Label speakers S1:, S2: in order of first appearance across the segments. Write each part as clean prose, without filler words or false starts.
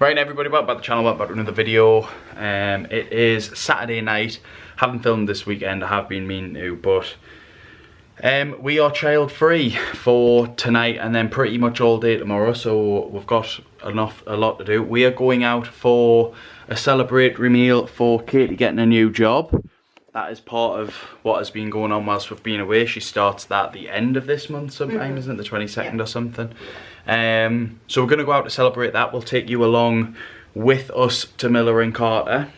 S1: Right, everybody, welcome back to the channel, welcome back to another video. It is Saturday night. Haven't filmed this weekend, I have been meaning to, but we are child free for tonight and then pretty much all day tomorrow, so we've got a lot to do. We are going out for a celebratory meal for Katie getting a new job. That is part of what has been going on whilst we've been away. She starts that at the end of this month sometime, isn't it? The 22nd or something. So we're going to go out to celebrate that. We'll take you along with us to Miller and Carter.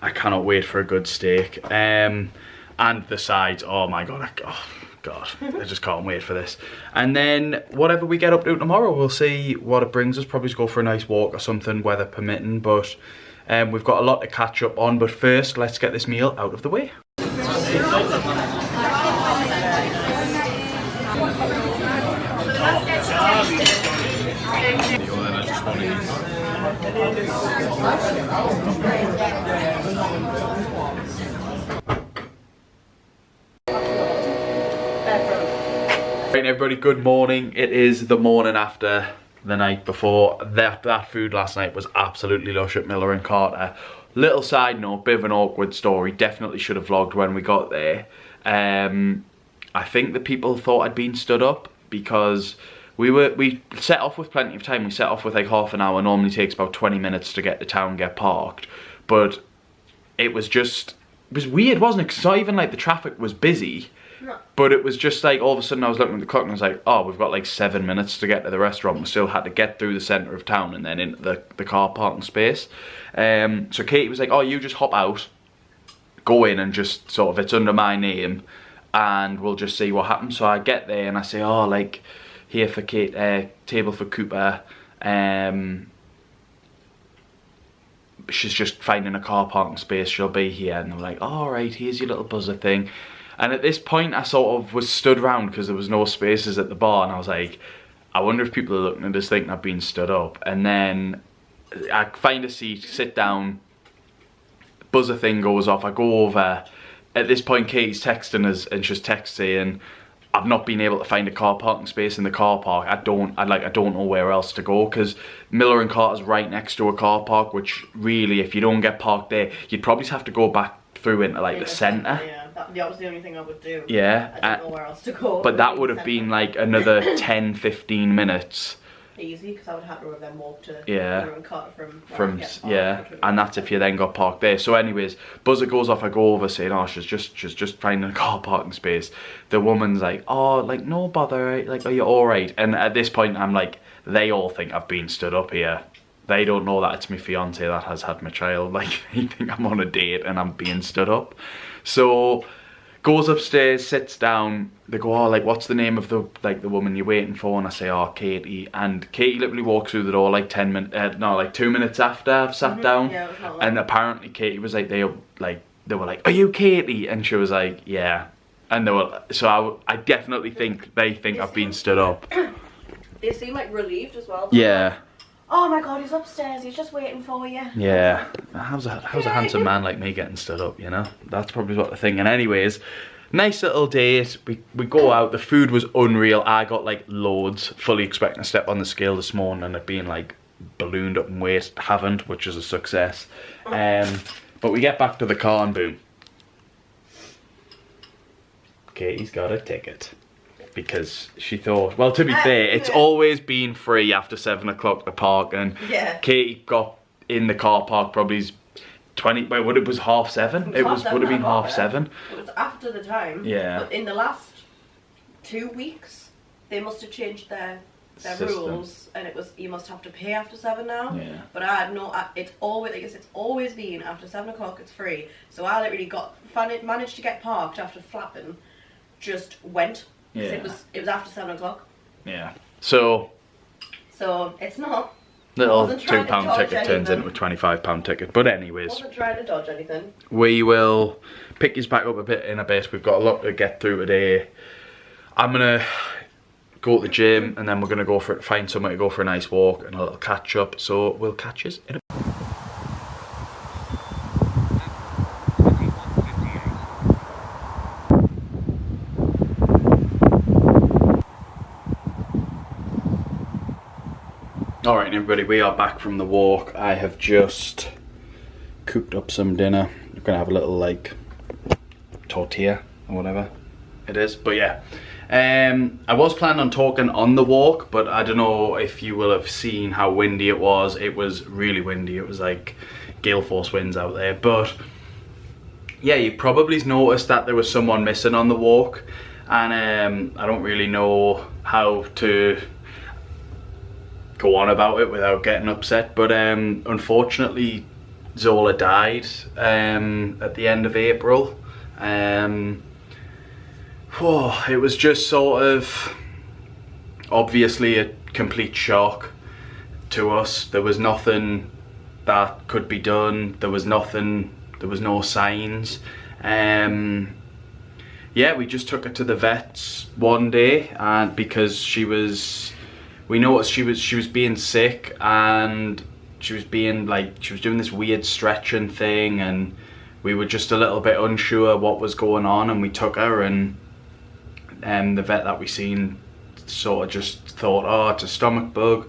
S1: I cannot wait for a good steak. And the sides, oh my god, I just can't wait for this. And then whatever we get up to tomorrow, we'll see what it brings us. Probably just go for a nice walk or something, weather permitting, but we've got a lot to catch up on. But first, let's get this meal out of the way. Right, everybody, good morning. It is the morning after the night before. That food last night was absolutely lush at Miller and Carter. Little side note, bit of an awkward story. Definitely should have vlogged when we got there. I think the people thought I'd been stood up because we set off with plenty of time. We set off with like half an hour. Normally takes about 20 minutes to get to town, get parked. But it was weird, wasn't it? Because not even like the traffic was busy. No. But it was just like all of a sudden I was looking at the clock and I was like, oh, we've got like 7 minutes to get to the restaurant. We still had to get through the centre of town and then into the car parking space. So Katie was like, oh, you just hop out, go in and just sort of, it's under my name and we'll just see what happens. So I get there and I say, oh, like, here for Kate, table for Cooper. She's just finding a car parking space, she'll be here. And they're like, oh, all right, here's your little buzzer thing. And at this point I sort of was stood around because there was no spaces at the bar, and I was like, I wonder if people are looking at this thinking I've been stood up. And then I find a seat, sit down, buzzer thing goes off, I go over. At this point Katie's texting us and she's texting saying, I've not been able to find a car parking space in the car park. I don't know where else to go, because Miller and Carter's right next to a car park, which really, if you don't get parked there, you'd probably have to go back through into like the centre.
S2: Yeah, that was the only thing I would do.
S1: Yeah.
S2: I don't know where else to go.
S1: But that would have been like another 10-15 minutes.
S2: Easy, because I would have to then walk to
S1: Miller
S2: and Carter
S1: from yeah, and that's if you then got parked there. So anyways, buzzer goes off, I go over saying, oh, she's just finding a car parking space. The woman's like, oh, like, no bother, like, are you alright? And at this point I'm like, they all think I've been stood up here. They don't know that it's my fiance that has had my child. Like, they think I'm on a date and I'm being stood up. So goes upstairs, sits down. They go, oh, like, what's the name of the woman you're waiting for? And I say, oh, Katie. And Katie literally walks through the door like 2 minutes after I've sat down.
S2: Yeah, it was not long.
S1: And apparently Katie was like, they were like, are you Katie? And she was like, yeah. And they were, so I definitely think they think I've been stood up.
S2: They seem like relieved as well.
S1: Yeah.
S2: Oh my god, he's upstairs, he's just waiting for you.
S1: Yeah. How's a handsome man like me getting stood up, you know? That's probably what they're thinking. Anyways, nice little date. We go out. The food was unreal. I got like loads, fully expecting to step on the scale this morning and it being like ballooned up in weight. Haven't, which is a success. But we get back to the car and boom, Katie's got a ticket. Because she thought, well, to be fair, it's always been free after 7 o'clock to park, and Katie got in the car park probably 20, wait, what, it was 7:30? It would have been 7:30.
S2: It was after the time.
S1: Yeah.
S2: But in the last 2 weeks, they must have changed their rules, and it was, you must have to pay after 7 now. Yeah. But I had no, it's always been after 7 o'clock, it's free. So I literally managed to get parked after flapping, just went. Yeah. It was after 7 o'clock.
S1: Yeah. So
S2: it's not.
S1: Little £2 ticket turns into a £25 ticket. But anyways.
S2: Wasn't trying to dodge anything.
S1: We will pick you back up a bit in a bit. We've got a lot to get through today. I'm gonna go to the gym and then we're gonna find somewhere to go for a nice walk and a little catch up. So we'll catch you in a bit. Alright, everybody, we are back from the walk. I have just cooked up some dinner. I'm gonna have a little like tortilla or whatever it is, but yeah. I was planning on talking on the walk, but I don't know if you will have seen how windy it was. It was really windy. It was like gale force winds out there, but yeah, you probably noticed that there was someone missing on the walk, and I don't really know how to go on about it without getting upset, but unfortunately Zola died at the end of April. It was just sort of obviously a complete shock to us. There was nothing that could be done. There was nothing, there was no signs. Yeah, we just took her to the vets one day, and because we noticed she was being sick, and she was doing this weird stretching thing, and we were just a little bit unsure what was going on, and we took her, and the vet that we seen sort of just thought, oh, it's a stomach bug,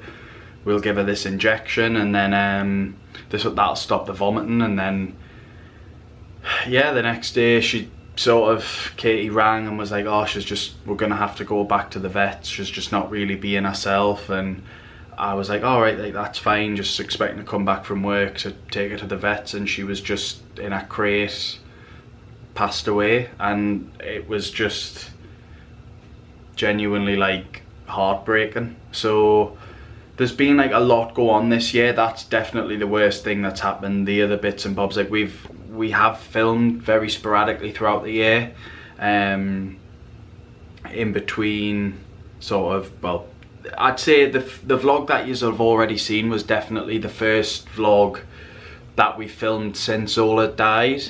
S1: we'll give her this injection, and then that'll stop the vomiting. And then yeah, the next day Katie rang and was like, oh, we're gonna have to go back to the vets, she's just not really being herself. And I was like, all right, like, that's fine, just expecting to come back from work to take her to the vets, and she was just in a crate, passed away. And it was just genuinely like heartbreaking. So there's been like a lot go on this year. That's definitely the worst thing that's happened. The other bits and bobs, like we have filmed very sporadically throughout the year, in between sort of, well, I'd say the vlog that you have already seen was definitely the first vlog that we filmed since Zola died.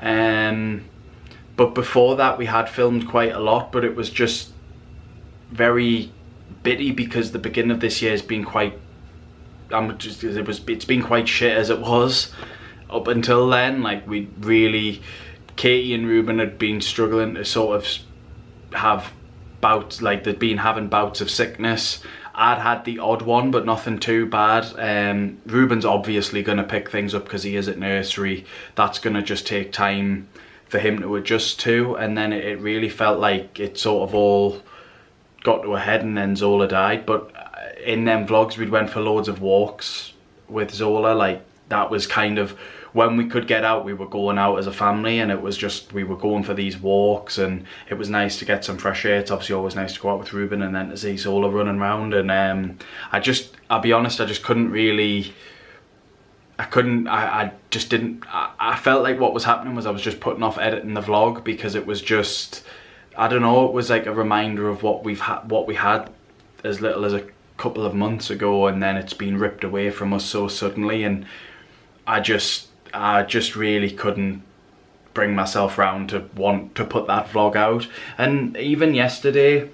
S1: But before that we had filmed quite a lot, but it was just very bitty because the beginning of this year has been quite, it's been quite shit as it was up until then. Like, Katie and Reuben had been struggling to sort of have bouts, like they'd been having bouts of sickness. I'd had the odd one, but nothing too bad. Reuben's obviously going to pick things up because he is at nursery. That's going to just take time for him to adjust to, and then it really felt like it sort of all got to a head, and then Zola died. But in them vlogs we went for loads of walks with Zola. Like, that was kind of when we could get out, we were going out as a family, and it was just, we were going for these walks, and it was nice to get some fresh air. It's obviously always nice to go out with Reuben and then to see Zola running around. And I'll be honest, I just couldn't really, I felt like what was happening was I was just putting off editing the vlog, because it was just, I don't know, it was like a reminder of what we had as little as a couple of months ago, and then it's been ripped away from us so suddenly. And I just really couldn't bring myself round to want to put that vlog out. And even yesterday,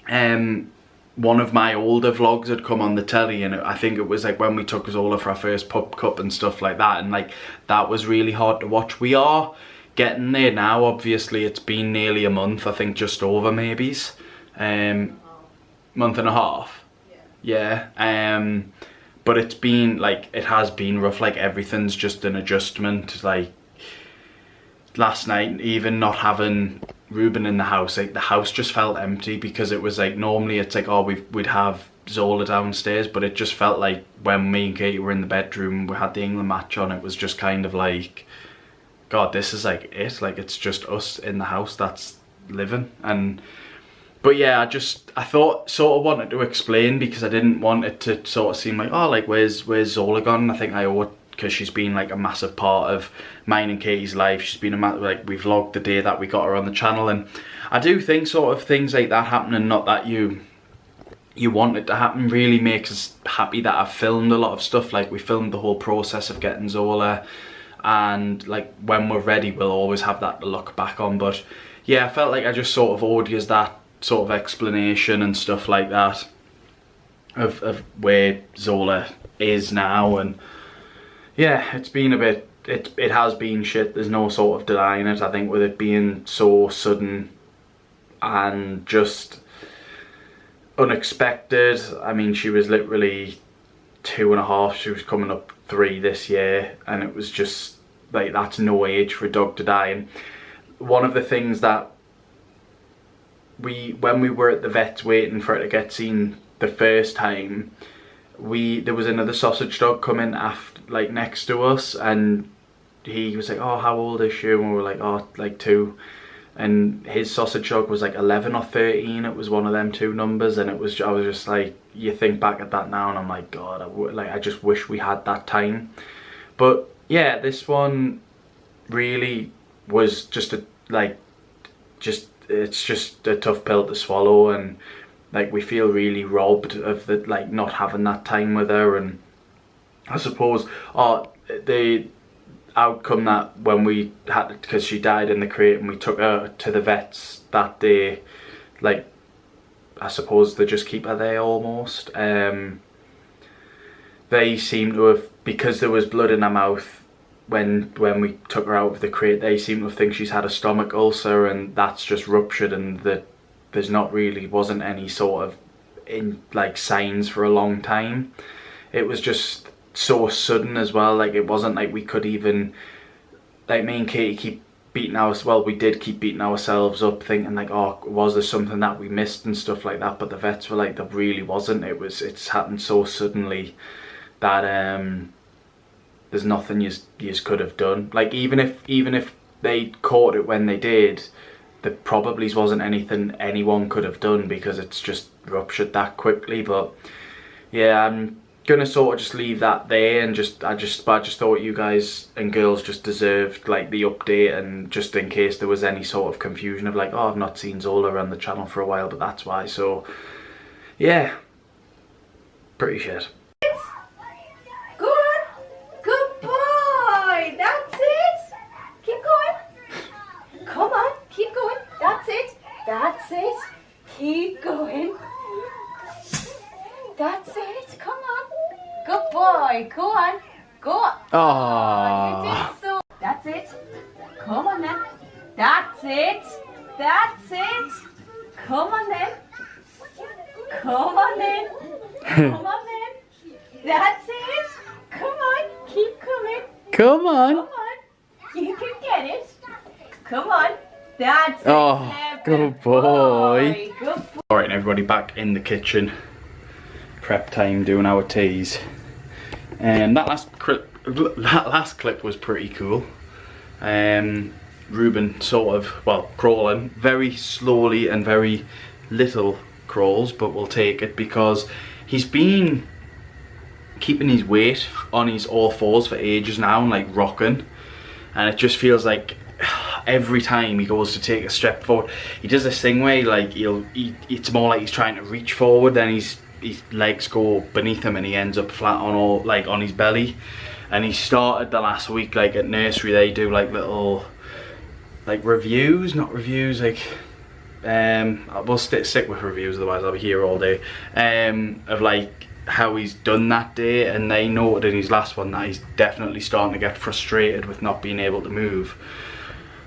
S1: one of my older vlogs had come on the telly, and I think it was like when we took Zola for our first pup cup and stuff like that, and like that was really hard to watch. We are getting there now. Obviously it's been nearly a month, I think just over maybe, month and a half. Yeah. But it's been like, it has been rough. Like, everything's just an adjustment. Like, last night, even not having Reuben in the house, like the house just felt empty, because it was like, normally it's like, oh, we'd have Zola downstairs, but it just felt like when me and Katie were in the bedroom, we had the England match on, it was just kind of like, God, this is like it, like it's just us in the house that's living. But yeah, I thought, sort of wanted to explain, because I didn't want it to sort of seem like, oh, like where's Zola gone? I think I owe it, because she's been like a massive part of mine and Katie's life. She's been like, we vlogged the day that we got her on the channel, and I do think sort of things like that happening, not that you want it to happen, really makes us happy that I've filmed a lot of stuff. Like, we filmed the whole process of getting Zola, and like when we're ready we'll always have that to look back on. But yeah, I felt like I just sort of owed you that sort of explanation and stuff like that of where Zola is now. And yeah, it's been a bit, it has been shit, there's no sort of denying it. I think with it being so sudden and just unexpected, I mean, she was literally 2.5, she was coming up 3 this year, and it was just like, that's no age for a dog to die. And one of the things that when we were at the vet's waiting for it to get seen the first time, there was another sausage dog coming after, like, next to us, and he was like, oh, how old is she? And we were like, oh, like 2. And his sausage dog was like 11 or 13. It was one of them 2 numbers, and I was just like, you think back at that now and I'm like, God, I just wish we had that time. But yeah, this one really was just it's just a tough pill to swallow, and like, we feel really robbed of the, like, not having that time with her. And I suppose the outcome that when we had, because she died in the crate and we took her to the vets that day, like, I suppose they just keep her there almost. They seem to have, because there was blood in her mouth when we took her out of the crate, they seem to think she's had a stomach ulcer, and that's just ruptured, and that there's wasn't any sort of signs for a long time. It was just so sudden as well. Like, it wasn't like we could even, like, me and Katie keep beating we did keep beating ourselves up, thinking like, oh, was there something that we missed and stuff like that, but the vets were like, there really wasn't. It's happened so suddenly that there's nothing you could have done. Like, even if they caught it when they did, there probably wasn't anything anyone could have done, because it's just ruptured that quickly. But yeah, I'm gonna sort of just leave that there, and I just thought you guys and girls just deserved, like, the update, and just in case there was any sort of confusion of like, oh, I've not seen Zola on the channel for a while, but that's why. So yeah, pretty shit.
S2: Good boy, that's it. Keep going. Come on, keep going. That's it. Keep going. That's it. Come on. Good boy. Go on. Go.
S1: Oh,
S2: you did so. That's it. Come on then. That's it. Come on then. That's it. Come on. Keep coming.
S1: come on.
S2: You can get it. Come on. That's it.
S1: Oh, good boy.
S2: Good boy.
S1: Alright, everybody, back in the kitchen. Prep time, doing our teas. And that last clip was pretty cool. Reuben sort of, well, crawling very slowly and very little crawls, but we'll take it because he's been keeping his weight on his all fours for ages now and like rocking, and it just feels like every time he goes to take a step forward, he does this thing where like it's more like he's trying to reach forward, then his legs go beneath him and he ends up flat on his belly. And he started the last week, like at nursery they do like little like reviews, not reviews, like we'll stick with reviews, otherwise I'll be here all day, of like how he's done that day, and they noted in his last one that he's definitely starting to get frustrated with not being able to move.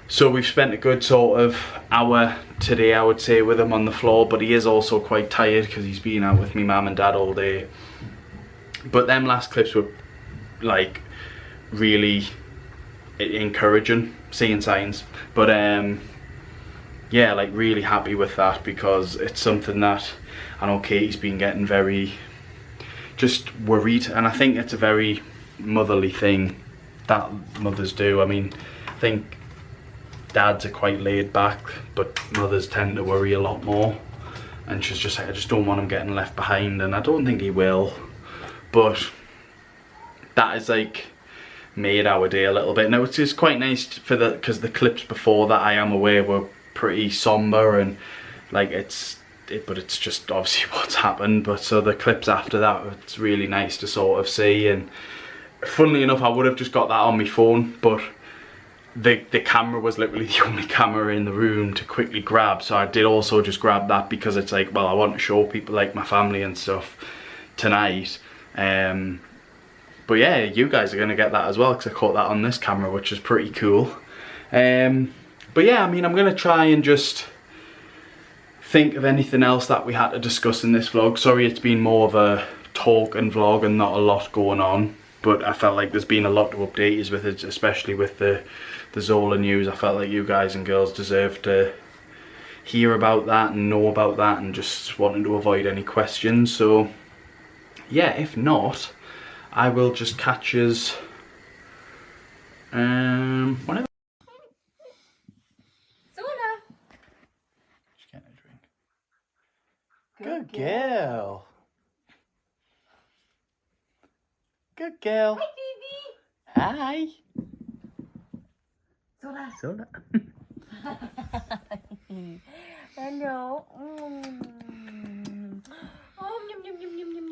S1: So we've spent a good sort of hour today, I would say, with him on the floor, but he is also quite tired because he's been out with me mum and dad all day. But them last clips were like really encouraging, seeing signs. But yeah, like really happy with that, because it's something that I know Katie's been getting very just worried, and I think it's a very motherly thing that mothers do. I mean, I think dads are quite laid back, but mothers tend to worry a lot more, and she's just like, I just don't want him getting left behind, and I don't think he will. But that is like made our day a little bit. Now it's just quite nice for because the clips before that, I am aware, were pretty somber and like but it's just obviously what's happened. But so the clips after that, it's really nice to sort of see. And funnily enough, I would have just got that on my phone, but the camera was literally the only camera in the room to quickly grab, so I did also just grab that, because it's like, well, I want to show people like my family and stuff tonight. But yeah, you guys are going to get that as well, because I caught that on this camera, which is pretty cool. But yeah, I mean, I'm going to try and just think of anything else that we had to discuss in this vlog. Sorry, it's been more of a talk and vlog and not a lot going on. But I felt like there's been a lot to update you with it, especially with the Zola news. I felt like you guys and girls deserve to hear about that and know about that, and just wanting to avoid any questions. So yeah, if not, I will just catch us whenever.
S2: Zola.
S1: She's getting a drink. Good girl. Good girl.
S2: Hi, baby.
S1: Hi.
S2: Zola.
S1: Zola.
S2: Hello. Oh, yum, yum, yum, yum, yum.